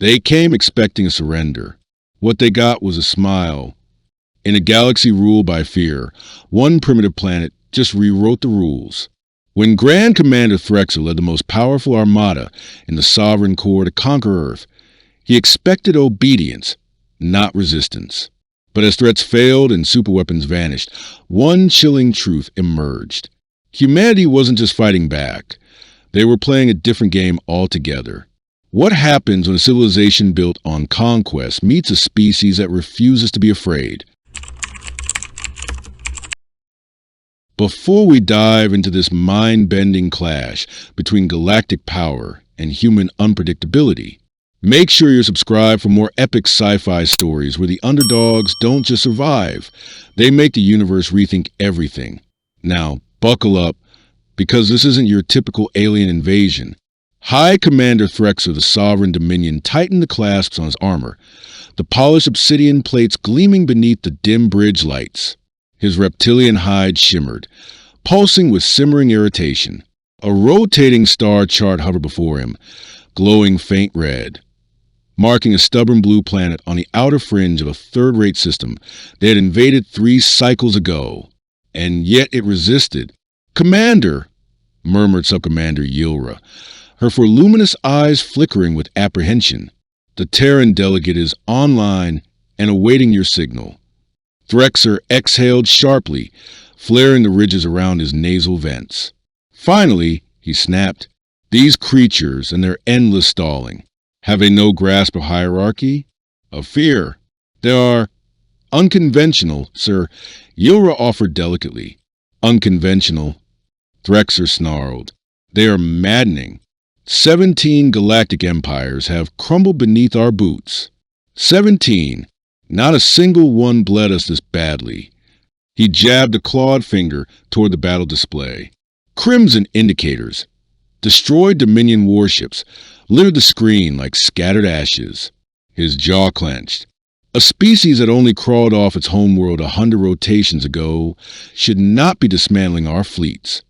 They came expecting a surrender. What they got was a smile. In a galaxy ruled by fear, one primitive planet just rewrote the rules. When Grand Commander Threxer led the most powerful armada in the Sovereign Corps to conquer Earth, he expected obedience, not resistance. But as threats failed and superweapons vanished, one chilling truth emerged. Humanity wasn't just fighting back. They were playing a different game altogether. What happens when a civilization built on conquest meets a species that refuses to be afraid? Before we dive into this mind-bending clash between galactic power and human unpredictability, make sure you're subscribed for more epic sci-fi stories where the underdogs don't just survive, they make the universe rethink everything. Now, buckle up, because this isn't your typical alien invasion. High Commander Threxer of the Sovereign Dominion tightened the clasps on his armor, the polished obsidian plates gleaming beneath the dim bridge lights. His reptilian hide shimmered, pulsing with simmering irritation. A rotating star chart hovered before him, glowing faint red, marking a stubborn blue planet on the outer fringe of a third-rate system they had invaded 3 cycles ago. And yet it resisted. "Commander," murmured Subcommander Yilra, her voluminous eyes flickering with apprehension. "The Terran delegate is online and awaiting your signal." Threxer exhaled sharply, flaring the ridges around his nasal vents. "Finally," he snapped, "these creatures and their endless stalling. Have they no grasp of hierarchy? Of fear? They are unconventional, sir," Yilra offered delicately. "Unconventional," Threxer snarled. "They are maddening. 17 galactic empires have crumbled beneath our boots. 17. Not a single one bled us this badly." He jabbed a clawed finger toward the battle display. Crimson indicators. Destroyed Dominion warships littered the screen like scattered ashes. His jaw clenched. A species that only crawled off its homeworld 100 rotations ago should not be dismantling our fleets.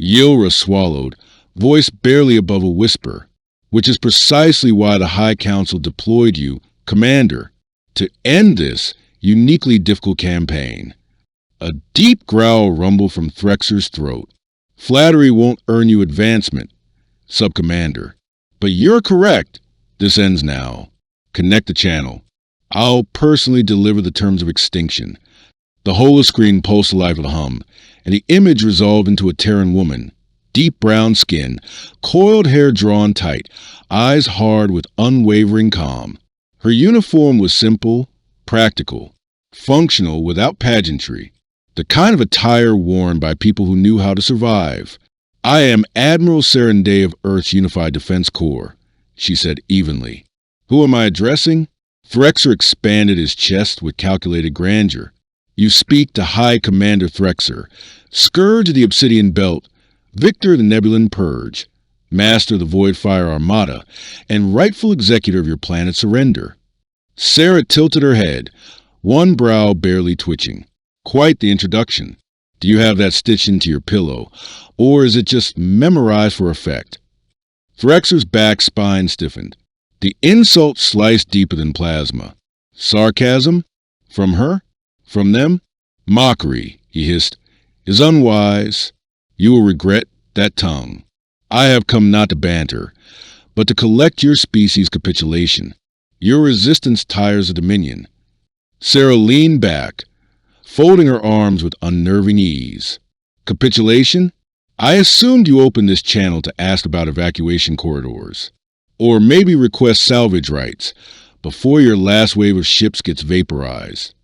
Yilra swallowed, voice barely above a whisper. "Which is precisely why the High Council deployed you, Commander, to end this uniquely difficult campaign." A deep growl rumbled from Threxer's throat. "Flattery won't earn you advancement, Subcommander. But you're correct. This ends now. Connect the channel. I'll personally deliver the terms of extinction." The holoscreen pulsed alive with a hum, and the image resolved into a Terran woman. Deep brown skin, coiled hair drawn tight, eyes hard with unwavering calm. Her uniform was simple, practical, functional without pageantry. The kind of attire worn by people who knew how to survive. "I am Admiral Serendey of Earth's Unified Defense Corps," she said evenly. "Who am I addressing?" Threxer expanded his chest with calculated grandeur. "You speak to High Commander Threxer, Scourge of the Obsidian Belt, Victor of the Nebulan Purge, Master of the Voidfire Armada, and rightful executor of your planet's surrender." Sarah tilted her head, one brow barely twitching. "Quite the introduction. Do you have that stitched into your pillow, or is it just memorized for effect?" Threxer's back spine stiffened. The insult sliced deeper than plasma. Sarcasm? From her? From them? "Mockery," he hissed, "is unwise. You will regret that tongue. I have come not to banter, but to collect your species' capitulation. Your resistance tires the Dominion." Sarah leaned back, folding her arms with unnerving ease. "Capitulation? I assumed you opened this channel to ask about evacuation corridors. Or maybe request salvage rights before your last wave of ships gets vaporized."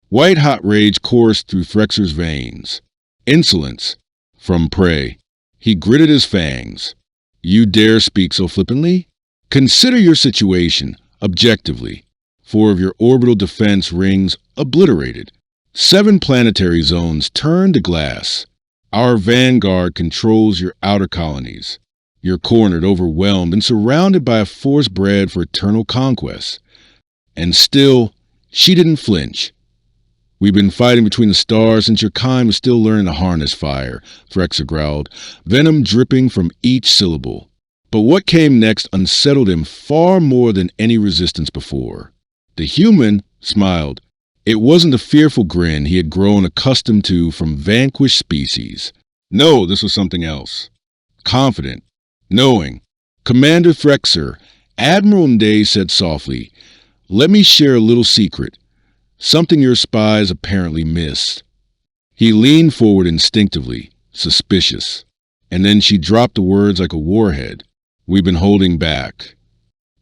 White-hot rage coursed through Threxer's veins. Insolence. From prey. He gritted his fangs. "You dare speak so flippantly? Consider your situation, objectively. 4 of your orbital defense rings obliterated. 7 planetary zones turned to glass. Our vanguard controls your outer colonies. You're cornered, overwhelmed, and surrounded by a force bred for eternal conquest." And still, she didn't flinch. "We've been fighting between the stars since your kind was still learning to harness fire," Threxer growled, venom dripping from each syllable. But what came next unsettled him far more than any resistance before. The human smiled. It wasn't the fearful grin he had grown accustomed to from vanquished species. No, this was something else. Confident, knowing. Commander Threxer, Admiral Day said softly, "Let me share a little secret, something your spies apparently missed." He leaned forward instinctively, suspicious, and then she dropped the words like a warhead. "We've been holding back."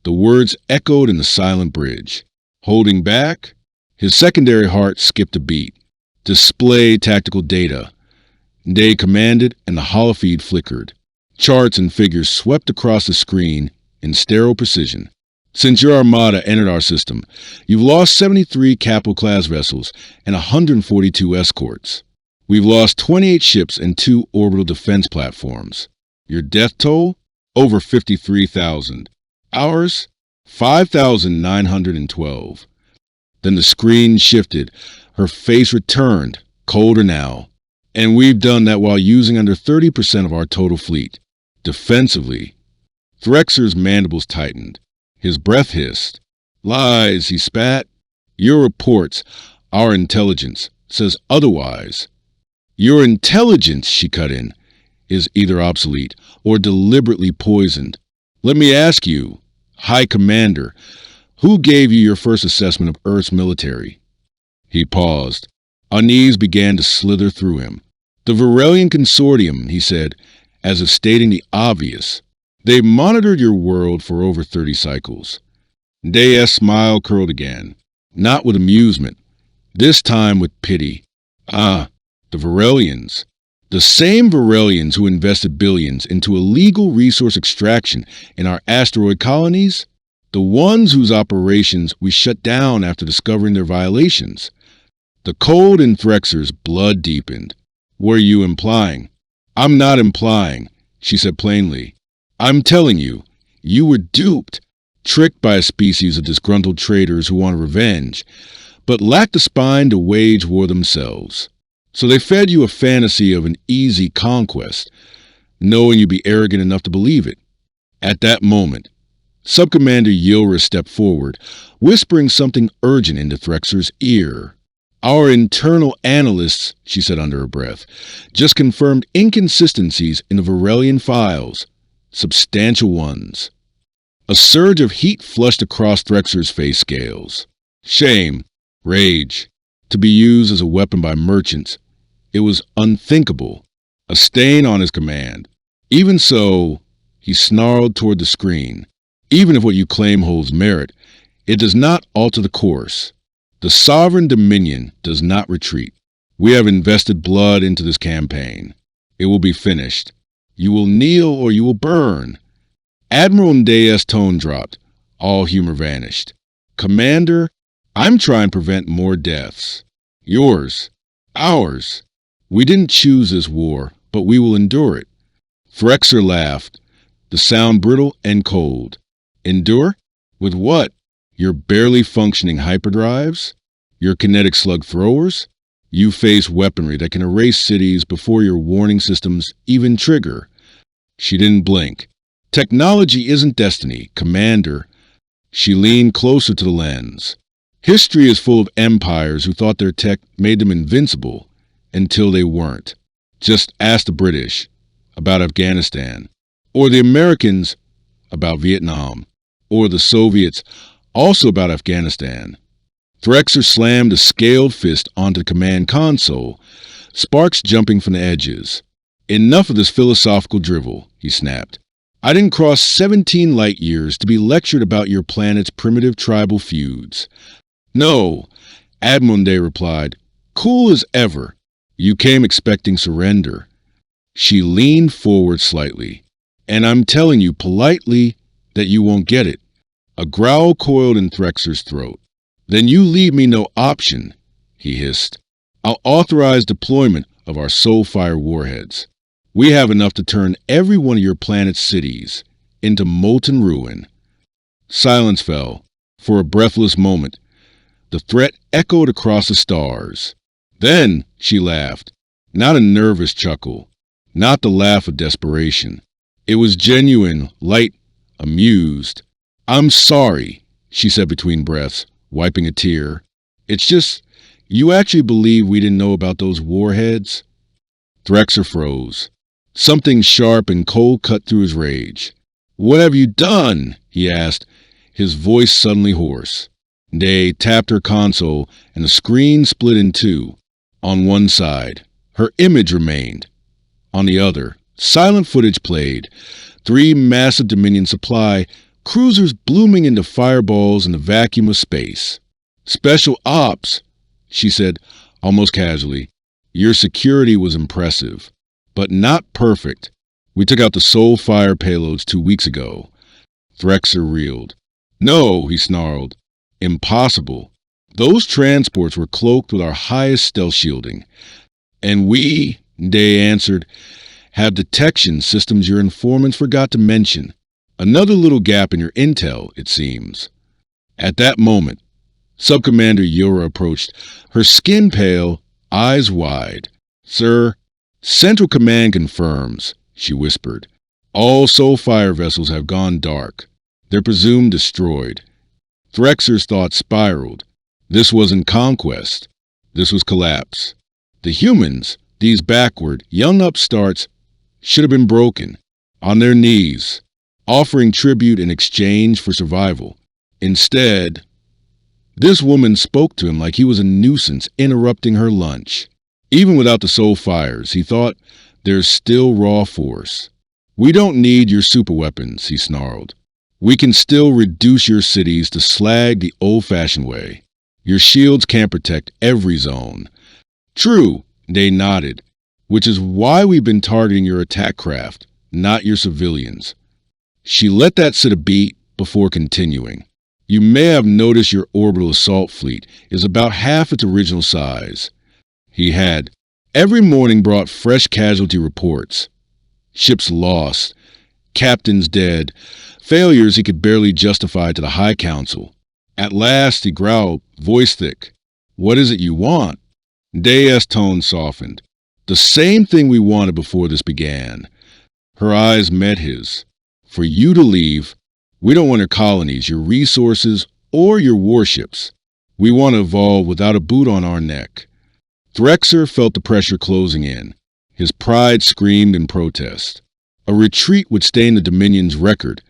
The words echoed in the silent bridge. Holding back? His secondary heart skipped a beat. Display tactical data. Day commanded, and the holofeed flickered. Charts and figures swept across the screen in sterile precision. "Since your armada entered our system, you've lost 73 capital-class vessels and 142 escorts. We've lost 28 ships and 2 orbital defense platforms. Your death toll? Over 53,000. Ours? 5,912. Then the screen shifted. Her face returned, colder now. "And we've done that while using under 30% of our total fleet. Defensively." Threxer's mandibles tightened. His breath hissed. "Lies," he spat. "Your reports, our intelligence, says otherwise." "Your intelligence," she cut in, "is either obsolete or deliberately poisoned. Let me ask you, High Commander, who gave you your first assessment of Earth's military?" He paused. Unease began to slither through him. "The Varelian Consortium," he said, as if stating the obvious. "They've monitored your world for over 30 cycles." Daya's smile curled again, not with amusement, this time with pity. "Ah, the Varelians. The same Varelians who invested billions into illegal resource extraction in our asteroid colonies? The ones whose operations we shut down after discovering their violations." The cold in Threxer's blood deepened. "Were you implying?" "I'm not implying," she said plainly. "I'm telling you, you were duped, tricked by a species of disgruntled traitors who wanted revenge, but lacked the spine to wage war themselves. So they fed you a fantasy of an easy conquest, knowing you'd be arrogant enough to believe it." At that moment, Subcommander Yilra stepped forward, whispering something urgent into Threxer's ear. "Our internal analysts," she said under her breath, "just confirmed inconsistencies in the Varelian files. Substantial ones." A surge of heat flushed across Threxer's face scales. Shame, rage, to be used as a weapon by merchants. It was unthinkable. A stain on his command. "Even so," he snarled toward the screen, "even if what you claim holds merit, it does not alter the course. The sovereign dominion does not retreat. We have invested blood into this campaign. It will be finished. You will kneel or you will burn." Admiral Ndaya's tone dropped. All humor vanished. "Commander, I'm trying to prevent more deaths. Yours. Ours. We didn't choose this war, but we will endure it." Threxer laughed, the sound brittle and cold. "Endure? With what? Your barely functioning hyperdrives? Your kinetic slug throwers? You face weaponry that can erase cities before your warning systems even trigger." She didn't blink. "Technology isn't destiny, Commander." She leaned closer to the lens. "History is full of empires who thought their tech made them invincible until they weren't. Just ask the British about Afghanistan, or the Americans about Vietnam, or the Soviets also about Afghanistan." Threxer slammed a scaled fist onto the command console, sparks jumping from the edges. "Enough of this philosophical drivel," he snapped. "I didn't cross 17 light years to be lectured about your planet's primitive tribal feuds." "No," Admiral Day replied, cool as ever. "You came expecting surrender." She leaned forward slightly. "And I'm telling you politely that you won't get it." A growl coiled in Threxer's throat. "Then you leave me no option," he hissed. "I'll authorize deployment of our Soulfire warheads. We have enough to turn every one of your planet's cities into molten ruin." Silence fell. For a breathless moment, the threat echoed across the stars. Then she laughed, not a nervous chuckle, not the laugh of desperation, It was genuine, light, amused. "I'm sorry," she said between breaths, wiping a tear. "It's just, you actually believe we didn't know about those warheads?" Threxer froze. Something sharp and cold cut through his rage. "What have you done?" he asked, his voice suddenly hoarse. Day tapped her console, and the screen split in two. On one side, her image remained. On the other, silent footage played. 3 massive Dominion supply cruisers blooming into fireballs in the vacuum of space. "Special ops," she said, almost casually. "Your security was impressive, but not perfect. We took out the Soul Fire payloads 2 weeks ago." Threxer reeled. "No," he snarled. "Impossible. Those transports were cloaked with our highest stealth shielding. And we," Day answered, "have detection systems your informants forgot to mention. Another little gap in your intel, it seems." At that moment, Subcommander Yura approached, her skin pale, eyes wide. "Sir, Central Command confirms," she whispered. "All Soul Fire vessels have gone dark. They're presumed destroyed." Threxer's thoughts spiraled. This wasn't conquest. This was collapse. The humans, these backward, young upstarts, should have been broken, on their knees, offering tribute in exchange for survival. Instead, this woman spoke to him like he was a nuisance interrupting her lunch. Even without the Soul Fires, he thought, there's still raw force. "We don't need your superweapons," he snarled. "We can still reduce your cities to slag the old-fashioned way. Your shields can't protect every zone." "True," they nodded, "which is why we've been targeting your attack craft, not your civilians." She let that sit a beat before continuing. "You may have noticed your orbital assault fleet is about half its original size." He had. Every morning brought fresh casualty reports. Ships lost, captains dead, failures he could barely justify to the High Council. At last he growled, voice thick, "What is it you want?" Daya's tone softened. "The same thing we wanted before this began." Her eyes met his. "For you to leave, we don't want your colonies, your resources, or your warships. We want to evolve without a boot on our neck." Threxer felt the pressure closing in. His pride screamed in protest. A retreat would stain the Dominion's record,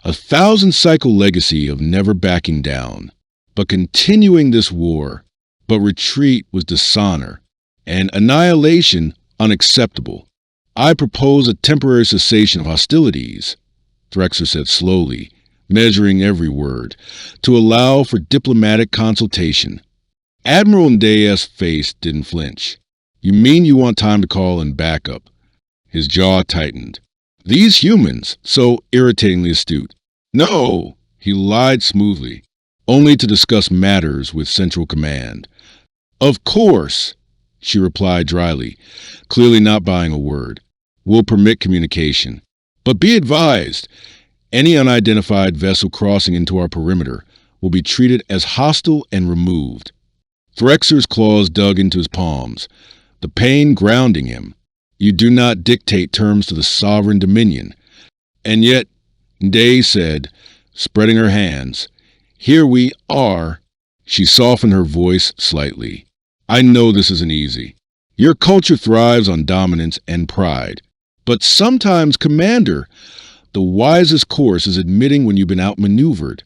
1,000-cycle legacy of never backing down. But continuing this war, but retreat was dishonor, and annihilation unacceptable. "I propose a temporary cessation of hostilities," Threxer said slowly, measuring every word, "to allow for diplomatic consultation." Admiral Ndaya's face didn't flinch. "You mean you want time to call in backup?" His jaw tightened. These humans, so irritatingly astute. "No," he lied smoothly, "only to discuss matters with Central Command." "Of course," she replied dryly, clearly not buying a word. "We'll permit communication. But be advised, any unidentified vessel crossing into our perimeter will be treated as hostile and removed." Threxer's claws dug into his palms, the pain grounding him. "You do not dictate terms to the sovereign Dominion." "And yet," Day said, spreading her hands, "here we are." She softened her voice slightly. "I know this isn't easy. Your culture thrives on dominance and pride. But sometimes, Commander, the wisest course is admitting when you've been outmaneuvered."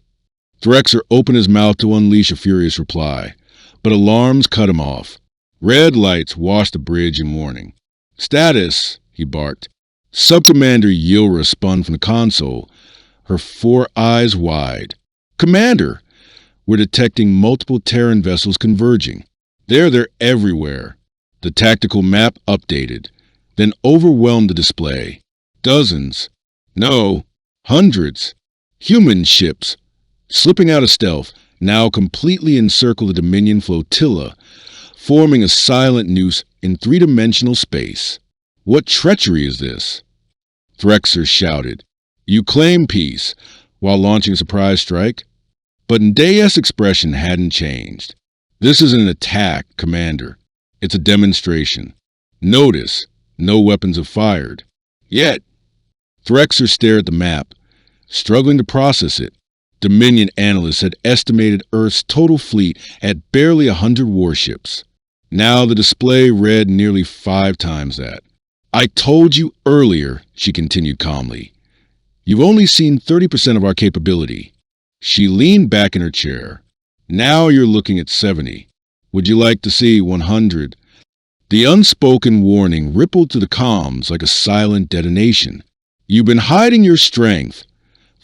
Threxer opened his mouth to unleash a furious reply, but alarms cut him off. Red lights washed the bridge in warning. "Status," he barked. Subcommander Yilra spun from the console, her 4 eyes wide. "Commander, we're detecting multiple Terran vessels converging. They're everywhere." The tactical map updated, then overwhelmed the display. Dozens, no, hundreds, human ships, slipping out of stealth, now completely encircle the Dominion flotilla, forming a silent noose in 3-dimensional space. "What treachery is this?" Threxer shouted. "You claim peace while launching a surprise strike?" But Ndaya's expression hadn't changed. "This isn't an attack, Commander. It's a demonstration. Notice, no weapons have fired. Yet." Threxer stared at the map, struggling to process it. Dominion analysts had estimated Earth's total fleet at barely 100 warships. Now the display read nearly 5 times that. I told you earlier, she continued calmly. You've only seen 30% of our capability. She leaned back in her chair. Now you're looking at 70. Would you like to see 100? The unspoken warning rippled through the comms like a silent detonation. You've been hiding your strength,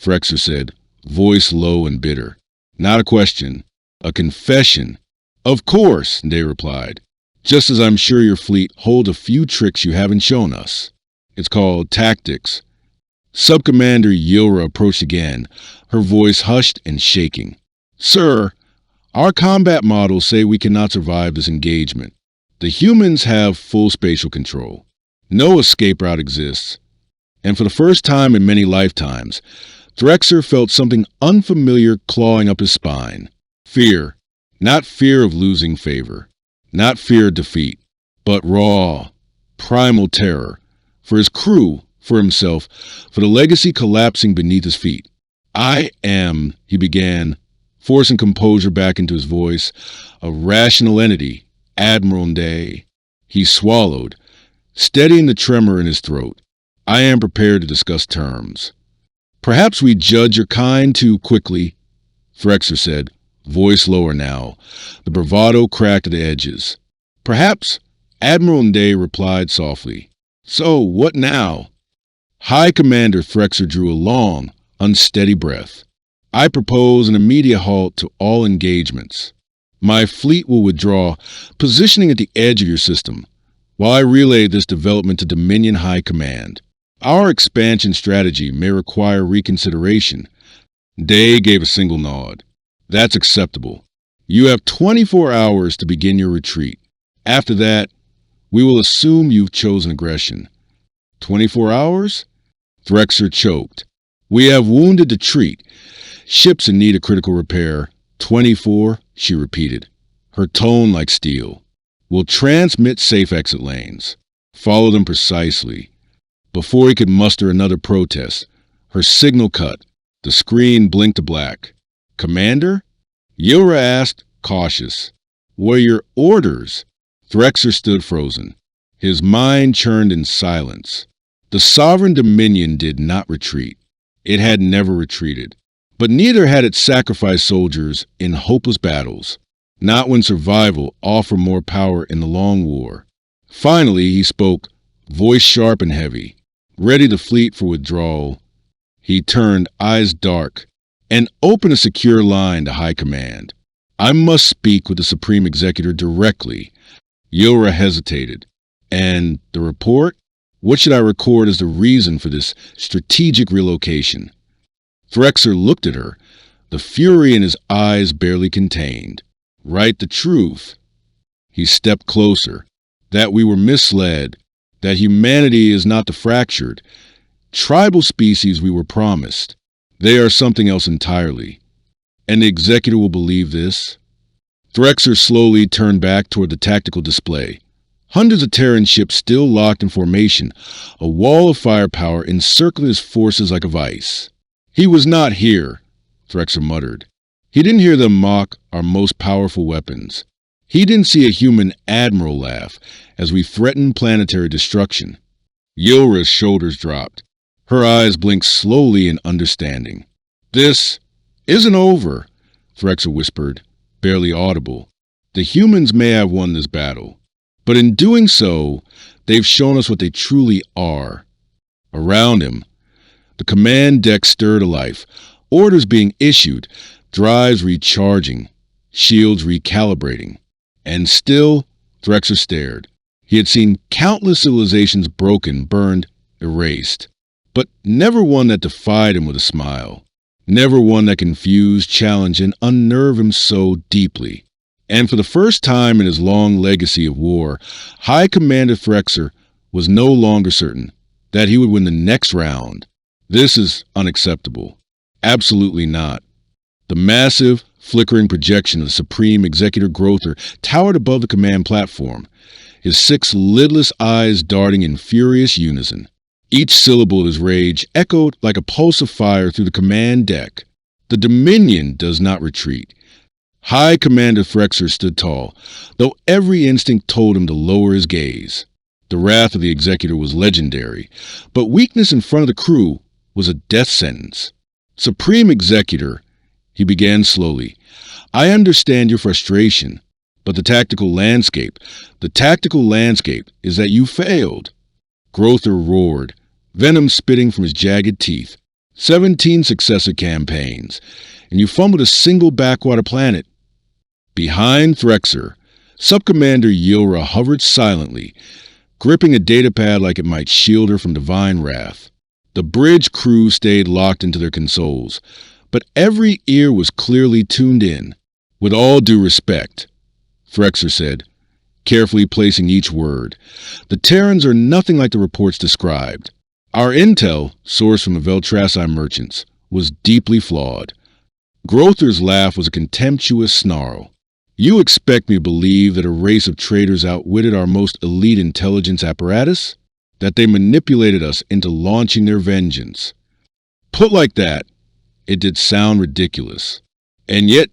Threxer said, voice low and bitter. Not a question, a confession. Of course, Day replied, just as I'm sure your fleet holds a few tricks you haven't shown us. It's called tactics. Subcommander Yilra approached again, her voice hushed and shaking. Sir, our combat models say we cannot survive this engagement. The humans have full spatial control. No escape route exists. And for the first time in many lifetimes, Threxer felt something unfamiliar clawing up his spine. Fear. Not fear of losing favor. Not fear of defeat. But raw, primal terror. For his crew, for himself, for the legacy collapsing beneath his feet. I am, he began, forcing composure back into his voice, a rational entity, Admiral Day. He swallowed, steadying the tremor in his throat. I am prepared to discuss terms. Perhaps we judge your kind too quickly, Threxer said, voice lower now, the bravado cracked at the edges. Perhaps, Admiral Day replied softly. So, what now? High Commander Threxer drew a long, unsteady breath. I propose an immediate halt to all engagements. My fleet will withdraw, positioning at the edge of your system, while I relay this development to Dominion High Command. Our expansion strategy may require reconsideration. Day gave a single nod. That's acceptable. You have 24 hours to begin your retreat. After that, we will assume you've chosen aggression. 24 hours? Threxer choked. We have wounded to treat. Ships in need of critical repair. 24, she repeated, her tone like steel. We'll transmit safe exit lanes. Follow them precisely. Before he could muster another protest, her signal cut. The screen blinked to black. Commander? Yilra asked, cautious. What are your orders? Threxer stood frozen. His mind churned in silence. The sovereign dominion did not retreat. It had never retreated. But neither had it sacrificed soldiers in hopeless battles. Not when survival offered more power in the long war. Finally, he spoke, voice sharp and heavy, ready to fleet for withdrawal. He turned, eyes dark, and opened a secure line to High Command. I must speak with the Supreme Executor directly. Yilra hesitated. And the report? What should I record as the reason for this strategic relocation? Threxer looked at her, the fury in his eyes barely contained. Write the truth. He stepped closer. That we were misled. That humanity is not the fractured, tribal species we were promised. They are something else entirely. And the executor will believe this? Threxer slowly turned back toward the tactical display. Hundreds of Terran ships still locked in formation, a wall of firepower encircling his forces like a vice. He was not here, Threxer muttered. He didn't hear them mock our most powerful weapons. He didn't see a human admiral laugh as we threatened planetary destruction. Yilra's shoulders dropped. Her eyes blinked slowly in understanding. This isn't over, Threxer whispered, barely audible. The humans may have won this battle, but in doing so, they've shown us what they truly are. Around him, the command deck stirred to life, orders being issued, drives recharging, shields recalibrating. And still, Threxer stared. He had seen countless civilizations broken, burned, erased, but never one that defied him with a smile. Never one that confused, challenged, and unnerved him so deeply. And for the first time in his long legacy of war, High Commander Threxer was no longer certain that he would win the next round. This is unacceptable. Absolutely not. The massive, flickering projection of the Supreme Executor Grother towered above the command platform, his 6 lidless eyes darting in furious unison. Each syllable of his rage echoed like a pulse of fire through the command deck. The Dominion does not retreat. High Commander Threxer stood tall, though every instinct told him to lower his gaze. The wrath of the Executor was legendary, but weakness in front of the crew was a death sentence. Supreme Executor, he began slowly, I understand your frustration, but the tactical landscape is that you failed. Grother roared, venom spitting from his jagged teeth. 17 successive campaigns, and you fumbled a single backwater planet. Behind Threxer, Subcommander Yilra hovered silently, gripping a datapad like it might shield her from divine wrath. The bridge crew stayed locked into their consoles, but every ear was clearly tuned in. With all due respect, Threxer said, carefully placing each word, the Terrans are nothing like the reports described. Our intel, sourced from the Veltrassi merchants, was deeply flawed. Grother's laugh was a contemptuous snarl. You expect me to believe that a race of traitors outwitted our most elite intelligence apparatus? That they manipulated us into launching their vengeance? Put like that, it did sound ridiculous. And yet,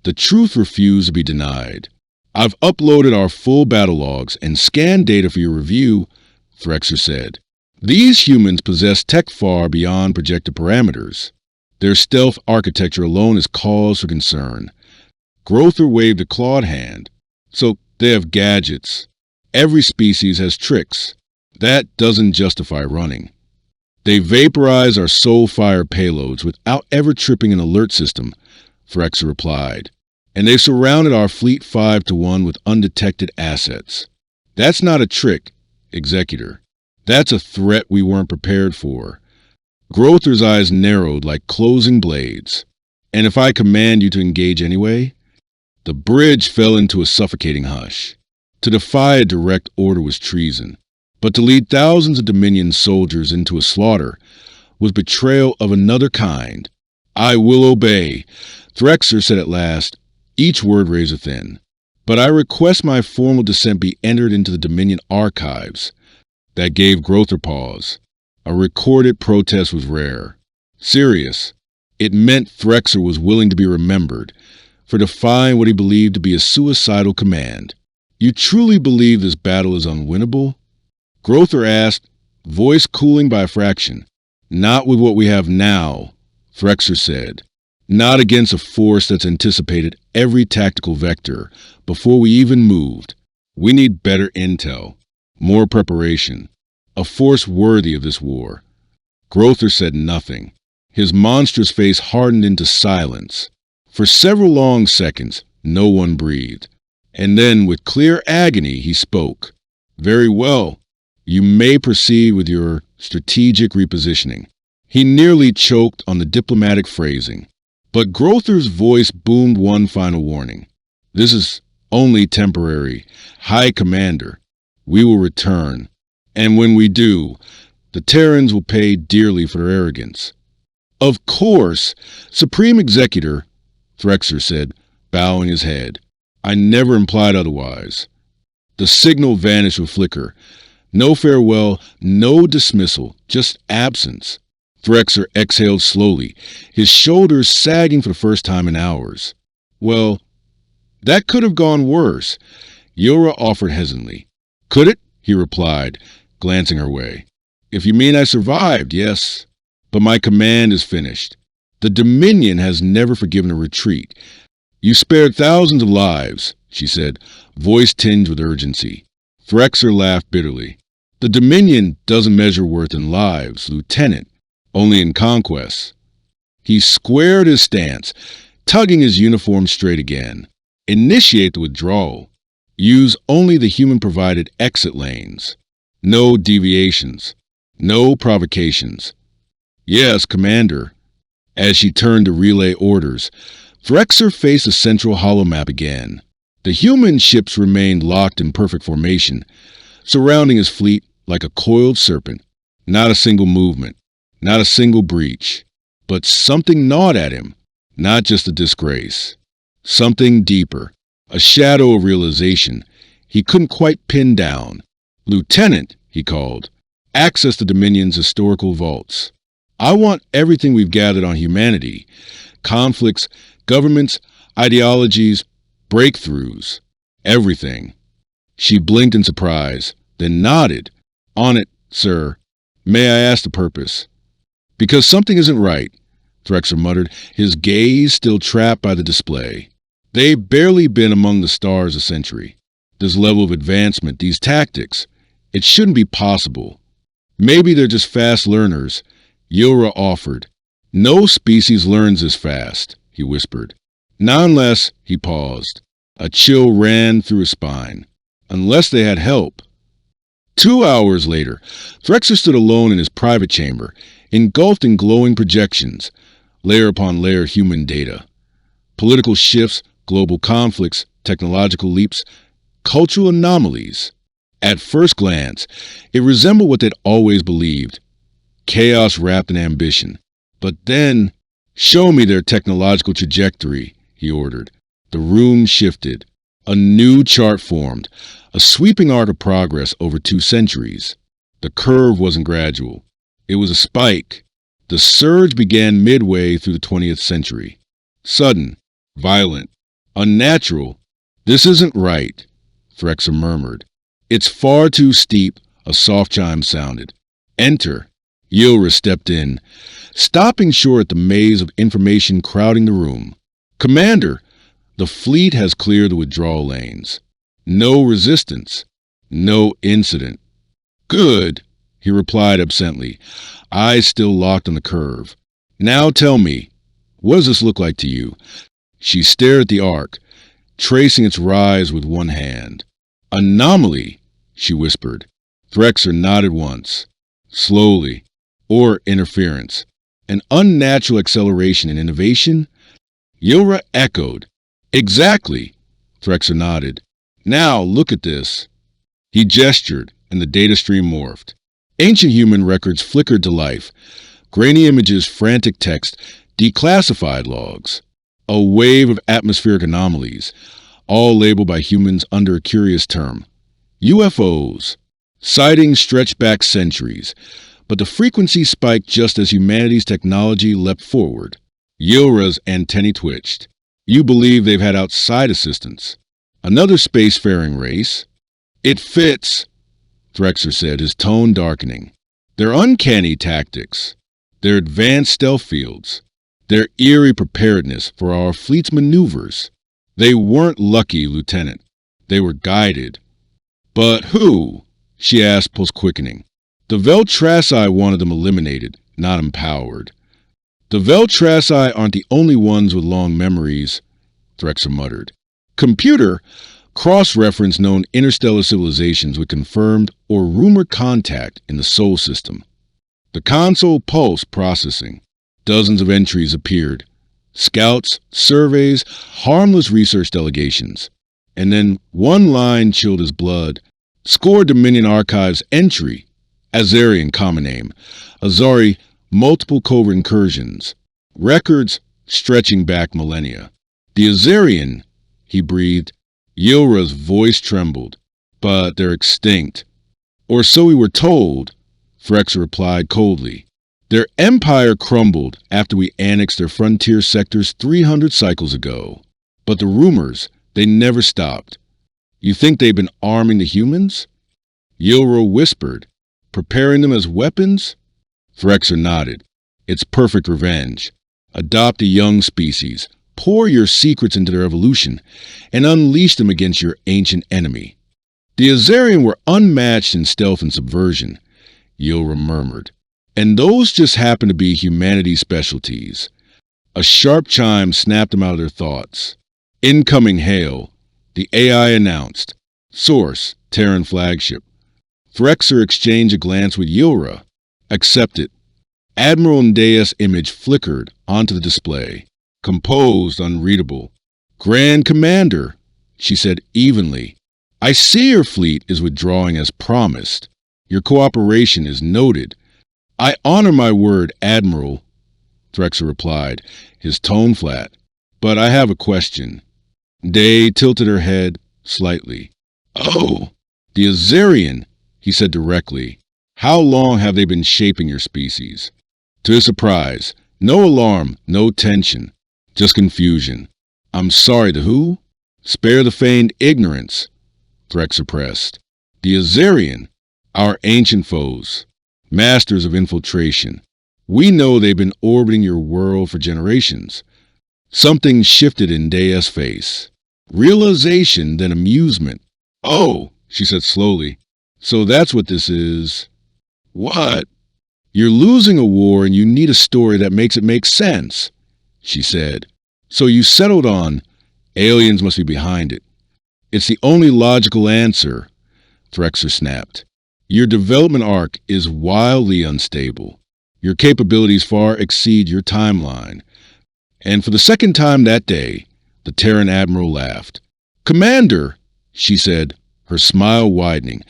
the truth refused to be denied. I've uploaded our full battle logs and scanned data for your review, Threxer said. These humans possess tech far beyond projected parameters. Their stealth architecture alone is cause for concern. Grother waved a clawed hand. So they have gadgets. Every species has tricks. That doesn't justify running. They vaporize our soul fire payloads without ever tripping an alert system, Threxer replied. And they've surrounded our fleet 5-to-1 with undetected assets. That's not a trick, Executor. That's a threat we weren't prepared for. Grother's eyes narrowed like closing blades. And if I command you to engage anyway? The bridge fell into a suffocating hush. To defy a direct order was treason, but to lead thousands of Dominion soldiers into a slaughter was betrayal of another kind. I will obey, Threxer said at last, each word razor thin. But I request my formal dissent be entered into the Dominion archives. That gave Grother pause. A recorded protest was rare. Serious. It meant Threxer was willing to be remembered for defying what he believed to be a suicidal command. You truly believe this battle is unwinnable? Grother asked, voice cooling by a fraction. Not with what we have now, Threxer said. Not against a force that's anticipated every tactical vector before we even moved. We need better intel. More preparation. A force worthy of this war. Grother said nothing. His monstrous face hardened into silence. For several long seconds, no one breathed. And then, with clear agony, he spoke. Very well. You may proceed with your strategic repositioning. He nearly choked on the diplomatic phrasing. But Grother's voice boomed one final warning. This is only temporary. High Commander. We will return. And when we do, the Terrans will pay dearly for their arrogance. Of course, Supreme Executor, Threxer said, bowing his head. I never implied otherwise. The signal vanished with flicker. No farewell, no dismissal, just absence. Threxer exhaled slowly, his shoulders sagging for the first time in hours. Well, that could have gone worse, Yilra offered hesitantly. Could it? He replied, glancing her way. If you mean I survived, yes. But my command is finished. The Dominion has never forgiven a retreat. You spared thousands of lives, she said, voice tinged with urgency. Threxer laughed bitterly. The Dominion doesn't measure worth in lives, Lieutenant, only in conquests. He squared his stance, tugging his uniform straight again. Initiate the withdrawal. Use only the human-provided exit lanes. No deviations. No provocations. Yes, Commander. As she turned to relay orders, Threxer faced the central holomap again. The human ships remained locked in perfect formation, surrounding his fleet like a coiled serpent. Not a single movement. Not a single breach. But something gnawed at him. Not just a disgrace. Something deeper. A shadow of realization he couldn't quite pin down. Lieutenant, he called. Access the Dominion's historical vaults. I want everything we've gathered on humanity. Conflicts, governments, ideologies, breakthroughs. Everything. She blinked in surprise, then nodded. On it, sir. May I ask the purpose? Because something isn't right, Threxer muttered, his gaze still trapped by the display. They've barely been among the stars a century. This level of advancement, these tactics, it shouldn't be possible. Maybe they're just fast learners, Yilra offered. No species learns this fast, he whispered. Not unless, he paused. A chill ran through his spine. Unless they had help. 2 hours later, Threxer stood alone in his private chamber, engulfed in glowing projections, layer upon layer human data. Political shifts, global conflicts, technological leaps, cultural anomalies. At first glance, it resembled what they'd always believed. Chaos wrapped in ambition. But then, show me their technological trajectory, he ordered. The room shifted. A new chart formed, a sweeping arc of progress over 2 centuries. The curve wasn't gradual. It was a spike. The surge began midway through the 20th century. Sudden, violent, unnatural. This isn't right, Threxer murmured. It's far too steep, a soft chime sounded. Enter. Yilra stepped in, stopping short at the maze of information crowding the room. Commander, the fleet has cleared the withdrawal lanes. No resistance. No incident. Good, he replied absently, eyes still locked on the curve. Now tell me, what does this look like to you? She stared at the arc, tracing its rise with one hand. Anomaly, she whispered. Threxer nodded once. Slowly. Or interference. An unnatural acceleration in innovation? Yilra echoed. Exactly, Threxer nodded. Now look at this. He gestured, and the data stream morphed. Ancient human records flickered to life. Grainy images, frantic text, declassified logs. A wave of atmospheric anomalies, all labeled by humans under a curious term. UFOs. Sightings stretched back centuries, but the frequency spiked just as humanity's technology leapt forward. Yilra's antennae twitched. You believe they've had outside assistance. Another spacefaring race. It fits, Threxer said, his tone darkening. Their uncanny tactics. Their advanced stealth fields. Their eerie preparedness for our fleet's maneuvers. They weren't lucky, Lieutenant. They were guided. But who? She asked, pulse quickening. The Veltrassi wanted them eliminated, not empowered. The Veltrassi aren't the only ones with long memories, Threxer muttered. Computer, cross-reference known interstellar civilizations with confirmed or rumored contact in the Sol system. The console pulse processing. Dozens of entries appeared. Scouts, surveys, harmless research delegations. And then one line chilled his blood. Score Dominion Archives entry. Azarian common name. Azari, multiple covert incursions. Records stretching back millennia. The Azarian, he breathed. Yilra's voice trembled. But they're extinct. Or so we were told, Threxer replied coldly. Their empire crumbled after we annexed their frontier sectors 300 cycles ago. But the rumors, they never stopped. You think they've been arming the humans? Yilra whispered. Preparing them as weapons? Threxer nodded. It's perfect revenge. Adopt a young species, pour your secrets into their evolution, and unleash them against your ancient enemy. The Azarian were unmatched in stealth and subversion, Yilra murmured. And those just happen to be humanity's specialties. A sharp chime snapped them out of their thoughts. Incoming hail, the AI announced. Source, Terran flagship. Threxer exchanged a glance with Yilra. Accepted. Admiral Ndea's image flickered onto the display. Composed, unreadable. Grand Commander, she said evenly. I see your fleet is withdrawing as promised. Your cooperation is noted. I honor my word, Admiral, Threxer replied, his tone flat. But I have a question. Day tilted her head slightly. Oh, the Azarian, he said directly. How long have they been shaping your species? To his surprise, no alarm, no tension, just confusion. I'm sorry, the who? Spare the feigned ignorance, Threxer pressed. The Azarian, our ancient foes, masters of infiltration. We know they've been orbiting your world for generations. Something shifted in Dea's face. Realization, then amusement. Oh, she said slowly. So that's what this is. What? You're losing a war and you need a story that makes it make sense, she said. So you settled on aliens must be behind it. It's the only logical answer, Threxer snapped. Your development arc is wildly unstable. Your capabilities far exceed your timeline. And for the second time that day, the Terran Admiral laughed. Commander, she said, her smile widening,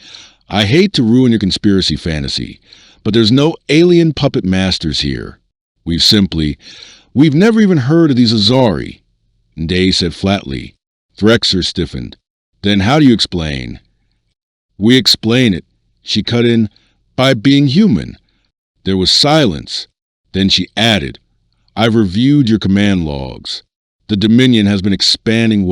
I hate to ruin your conspiracy fantasy, but there's no alien puppet masters here. We've never even heard of these Azari. Day said flatly. Threxer stiffened. Then how do you explain? We explain it, she cut in, by being human. There was silence. Then she added, I've reviewed your command logs. The Dominion has been expanding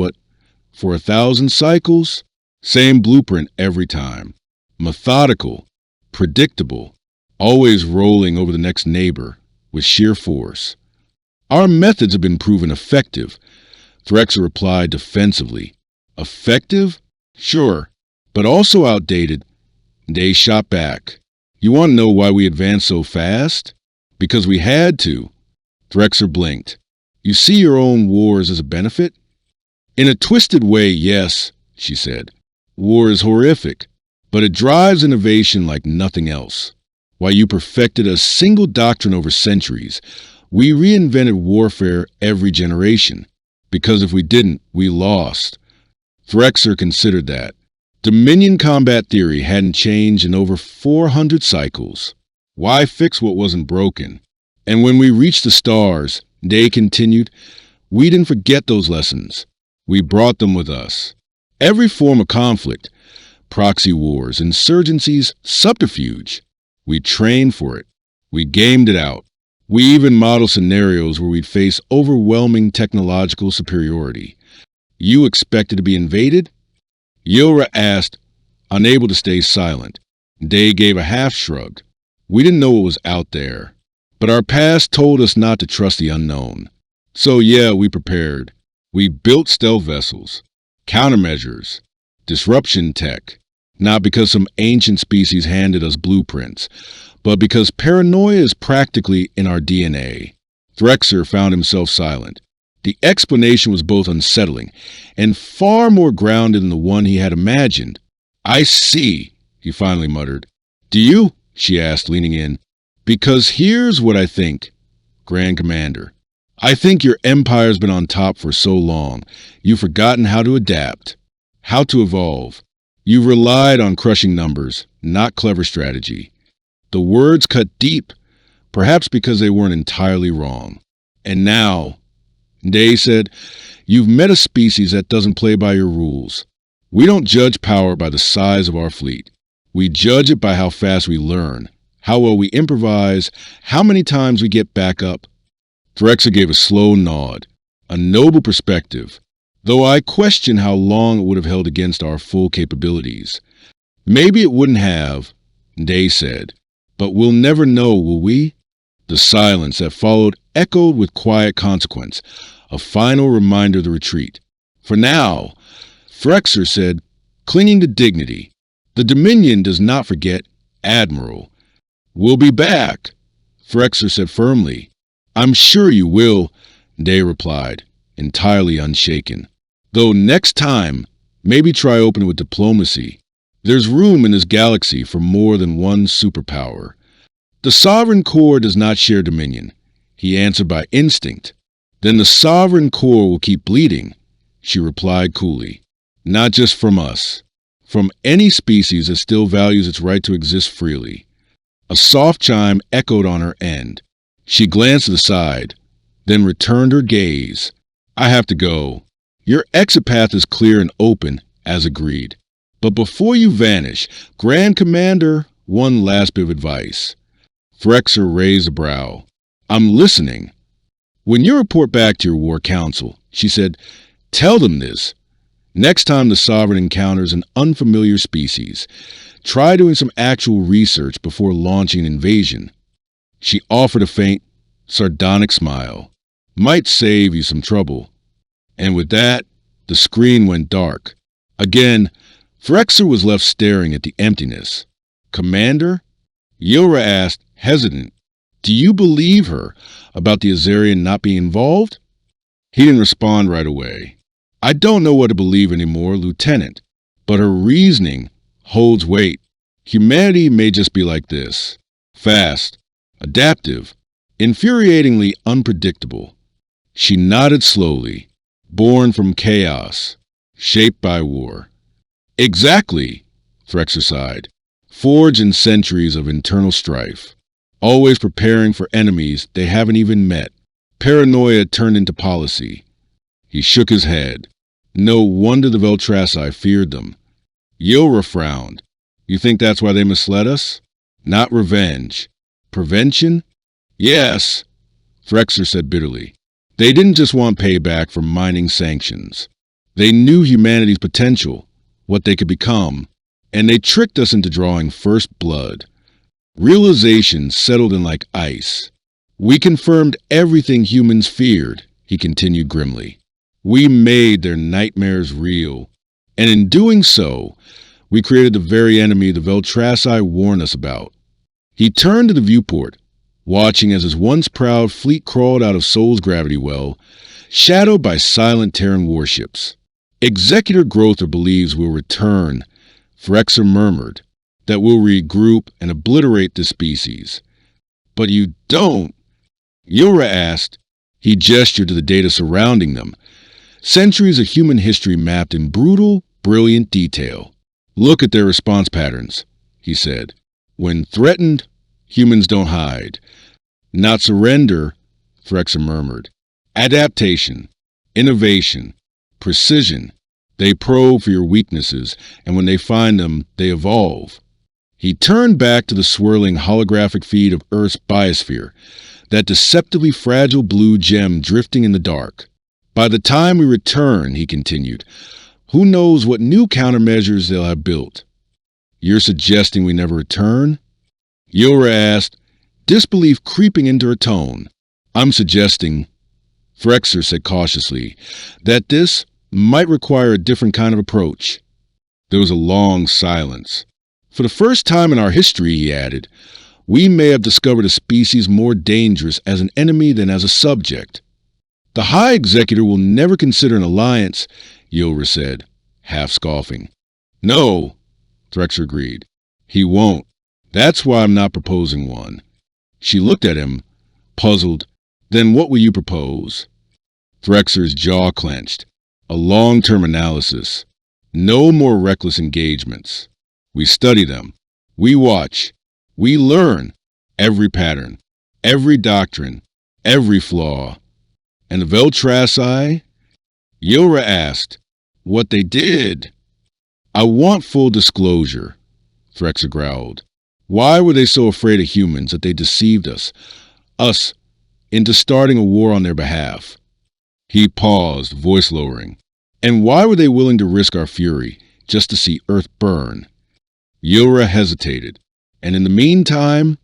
for 1,000 cycles? Same blueprint every time. Methodical, predictable, always rolling over the next neighbor with sheer force. Our methods have been proven effective, Threxer replied defensively. Effective? Sure, but also outdated. Day shot back. You want to know why we advanced so fast? Because we had to. Threxer blinked. You see your own wars as a benefit? In a twisted way, yes, she said. War is horrific, but it drives innovation like nothing else. While you perfected a single doctrine over centuries, we reinvented warfare every generation. Because if we didn't, we lost. Threxer considered that. Dominion combat theory hadn't changed in over 400 cycles. Why fix what wasn't broken? And when we reached the stars, Day continued, we didn't forget those lessons. We brought them with us. Every form of conflict, proxy wars, insurgencies, subterfuge, we trained for it. We gamed it out. We even modeled scenarios where we'd face overwhelming technological superiority. You expected to be invaded? Yilra asked, unable to stay silent. Day gave a half shrug. We didn't know what was out there, but our past told us not to trust the unknown. So yeah, we prepared. We built stealth vessels, countermeasures, disruption tech, not because some ancient species handed us blueprints, but because paranoia is practically in our DNA. Threxer found himself silent. The explanation was both unsettling and far more grounded than the one he had imagined. I see, he finally muttered. Do you? She asked, leaning in. Because here's what I think, Grand Commander. I think your empire's been on top for so long, you've forgotten how to adapt, how to evolve. You've relied on crushing numbers, not clever strategy. The words cut deep, perhaps because they weren't entirely wrong. And now, Day said, you've met a species that doesn't play by your rules. We don't judge power by the size of our fleet. We judge it by how fast we learn, how well we improvise, how many times we get back up. Threxer gave a slow nod, a noble perspective, though I question how long it would have held against our full capabilities. Maybe it wouldn't have, Day said, but we'll never know, will we? The silence that followed echoed with quiet consequence, a final reminder of the retreat. For now, Threxer said, clinging to dignity, the Dominion does not forget Admiral. We'll be back, Threxer said firmly. I'm sure you will, Day replied, entirely unshaken. Though next time, maybe try opening with diplomacy. There's room in this galaxy for more than one superpower. The Sovereign Core does not share dominion, he answered by instinct. Then the Sovereign Core will keep bleeding, she replied coolly. Not just from us. From any species that still values its right to exist freely. A soft chime echoed on her end. She glanced to the side, then returned her gaze. I have to go. Your exit path is clear and open, as agreed. But before you vanish, Grand Commander, one last bit of advice. Frexer raised a brow. I'm listening. When you report back to your war council, she said, tell them this. Next time the Sovereign encounters an unfamiliar species, try doing some actual research before launching an invasion. She offered a faint, sardonic smile. Might save you some trouble. And with that, the screen went dark. Again, Frexer was left staring at the emptiness. Commander? Yora asked, hesitant, do you believe her about the Azarian not being involved? He didn't respond right away. I don't know what to believe anymore, Lieutenant, but her reasoning holds weight. Humanity may just be like this. Fast, adaptive, infuriatingly unpredictable. She nodded slowly. Born from chaos, shaped by war. Exactly, Frexer sighed. Forged in centuries of internal strife. Always preparing for enemies they haven't even met. Paranoia turned into policy. He shook his head. No wonder the Veltrassi feared them. Yora frowned. You think that's why they misled us? Not revenge. Prevention? Yes, Frexer said bitterly. They didn't just want payback for mining sanctions. They knew humanity's potential, what they could become, and they tricked us into drawing first blood. Realization settled in like ice. We confirmed everything humans feared, he continued grimly. We made their nightmares real, and in doing so, we created the very enemy the Veltrassi warned us about. He turned to the viewport, watching as his once proud fleet crawled out of Sol's gravity well, shadowed by silent Terran warships. Executor Grother believes we'll return, Frexer murmured, that we'll regroup and obliterate the species. But you don't, Yora asked. He gestured to the data surrounding them. Centuries of human history mapped in brutal, brilliant detail. Look at their response patterns, he said. When threatened, humans don't hide. Not surrender, Frexer murmured. Adaptation, innovation, precision. They probe for your weaknesses, and when they find them, they evolve. He turned back to the swirling holographic feed of Earth's biosphere, that deceptively fragile blue gem drifting in the dark. By the time we return, he continued, who knows what new countermeasures they'll have built. You're suggesting we never return? Yora asked, disbelief creeping into her tone. I'm suggesting, Frexer said cautiously, that this might require a different kind of approach. There was a long silence. For the first time in our history, he added, we may have discovered a species more dangerous as an enemy than as a subject. The High Executor will never consider an alliance, Yora said, half scoffing. No, Frexer agreed. He won't. That's why I'm not proposing one. She looked at him, puzzled. Then what will you propose? Frexer's jaw clenched. A long-term analysis. No more reckless engagements. We study them. We watch. We learn every pattern, every doctrine, every flaw. And the Veltrassi? Yora asked. What they did? I want full disclosure, Frexer growled. Why were they so afraid of humans that they deceived us, into starting a war on their behalf? He paused, voice lowering. And why were they willing to risk our fury just to see Earth burn? Yora hesitated. And in the meantime,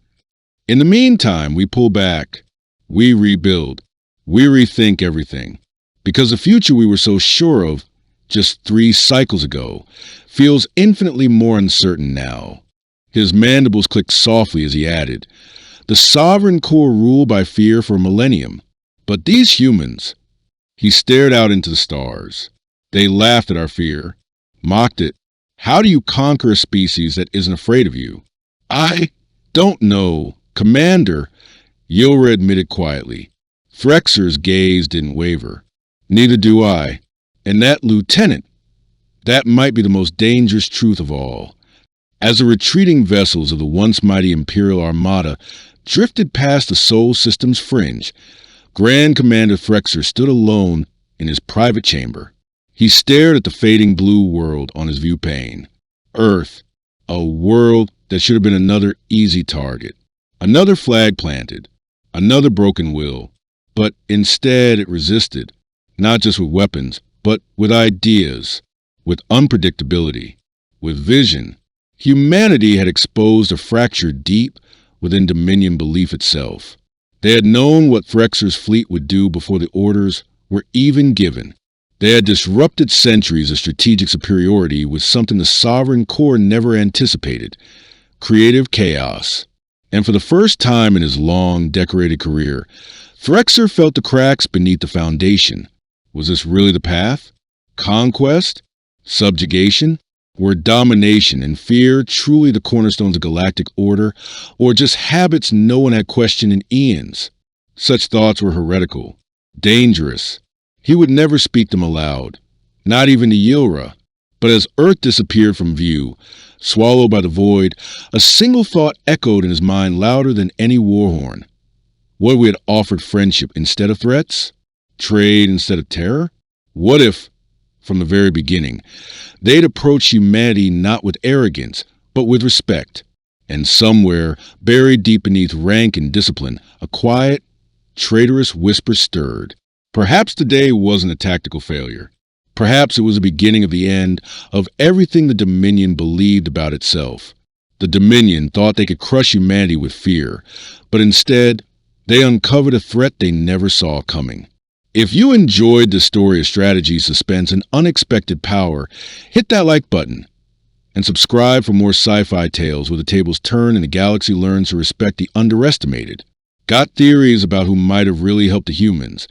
we pull back. We rebuild. We rethink everything. Because the future we were so sure of just 3 cycles ago feels infinitely more uncertain now. His mandibles clicked softly as he added, the Sovereign Core rule by fear for a millennium. But these humans, he stared out into the stars. They laughed at our fear, mocked it. How do you conquer a species that isn't afraid of you? I don't know, Commander, Yora admitted quietly. Frexer's gaze didn't waver. Neither do I. And that lieutenant, that might be the most dangerous truth of all. As the retreating vessels of the once mighty Imperial Armada drifted past the Sol System's fringe, Grand Commander Frexer stood alone in his private chamber. He stared at the fading blue world on his viewpane. Earth, a world that should have been another easy target, another flag planted, another broken will. But instead it resisted, not just with weapons, but with ideas, with unpredictability, with vision. Humanity had exposed a fracture deep within Dominion belief itself. They had known what Threxer's fleet would do before the orders were even given. They had disrupted centuries of strategic superiority with something the Sovereign Core never anticipated: creative chaos. And for the first time in his long, decorated career, Threxer felt the cracks beneath the foundation. Was this really the path? Conquest? Subjugation? Were domination and fear truly the cornerstones of galactic order, or just habits no one had questioned in eons? Such thoughts were heretical, dangerous. He would never speak them aloud, not even to Yilra. But as Earth disappeared from view, swallowed by the void, a single thought echoed in his mind louder than any war horn. What if we had offered friendship instead of threats? Trade instead of terror? What if, from the very beginning, they'd approached humanity not with arrogance, but with respect? And somewhere, buried deep beneath rank and discipline, a quiet, traitorous whisper stirred. Perhaps today wasn't a tactical failure. Perhaps it was the beginning of the end of everything the Dominion believed about itself. The Dominion thought they could crush humanity with fear, but instead, they uncovered a threat they never saw coming. If you enjoyed this story of strategy, suspense, and unexpected power, hit that like button and subscribe for more sci-fi tales where the tables turn and the galaxy learns to respect the underestimated. Got theories about who might have really helped the humans?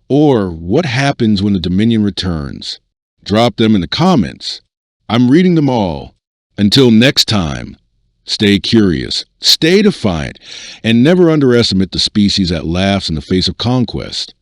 Or what happens when the Dominion returns? Drop them in the comments. I'm reading them all. Until next time, stay curious, stay defiant, and never underestimate the species that laughs in the face of conquest.